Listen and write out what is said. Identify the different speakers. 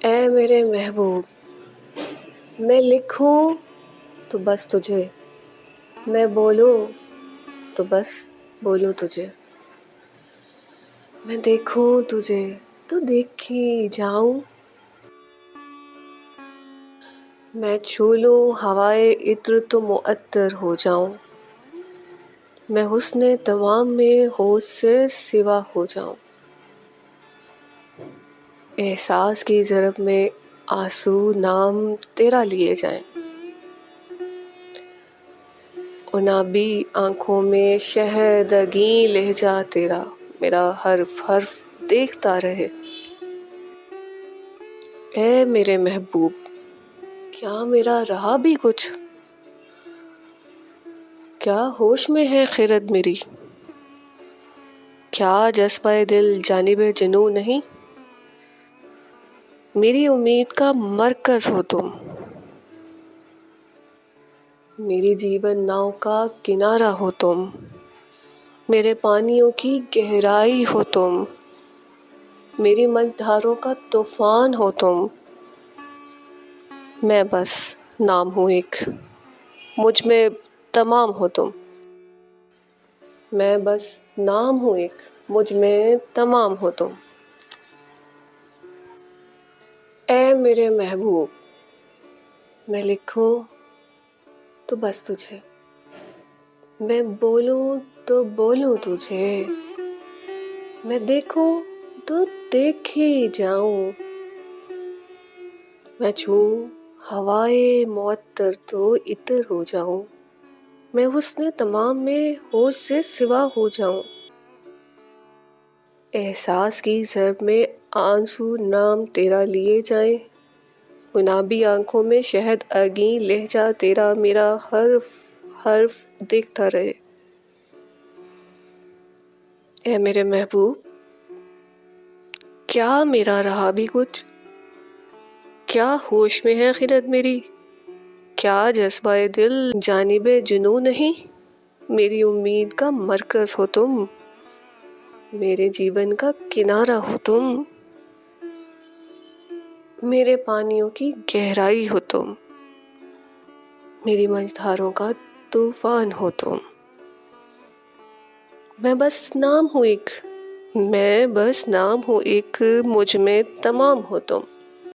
Speaker 1: اے میرے محبوب، میں لکھوں تو بس تجھے، میں بولوں تو بس بولوں تجھے، میں دیکھوں تجھے تو دیکھی جاؤں، میں چھو لوں ہوائے عطر تو معطر ہو جاؤں، میں حسن تمام میں ہوش سے سوا ہو جاؤں، احساس کی ضرب میں آنسو نام تیرا لیے جائیں، انابی آنکھوں میں شہدگیں لہجہ تیرا میرا حرف حرف دیکھتا رہے۔ اے میرے محبوب، کیا میرا رہا بھی کچھ؟ کیا ہوش میں ہے خرد میری؟ کیا جذبہ دل جانب جنوں نہیں؟ میری امید کا مرکز ہو تم، میری جیون ناؤ کا کنارہ ہو تم، میرے پانیوں کی گہرائی ہو تم، میری مجدھاروں کا طوفان ہو تم، میں بس نام ہوں ایک، مجھ میں تمام ہو تم، میں بس نام ہوں ایک، مجھ میں تمام ہو تم۔ اے میرے محبوب، میں لکھوں تو بس تجھے، میں بولوں تو بولوں تجھے، میں دیکھوں تو دیکھی جاؤں، میں چھوں ہوائے معطر تو عطر ہو جاؤں، میں حسن تمام میں ہوش سے سوا ہو جاؤں، احساس کی ضرب میں آنسو نام تیرا لیے جائیں، انابی آنکھوں میں شہد اگیں لہجہ تیرا میرا حرف حرف دیکھتا رہے۔ اے میرے محبوب، کیا میرا رہا بھی کچھ؟ کیا ہوش میں ہے خرد میری؟ کیا جذبہ دل جانب جنوں نہیں؟ میری امید کا مرکز ہو تم، میرے جیون کا کنارہ ہو تم، میرے پانیوں کی گہرائی ہو تم، میری مجدھاروں کا طوفان ہو تم، میں بس نام ہوں ایک، میں بس نام ہوں ایک، مجھ میں تمام ہو تم۔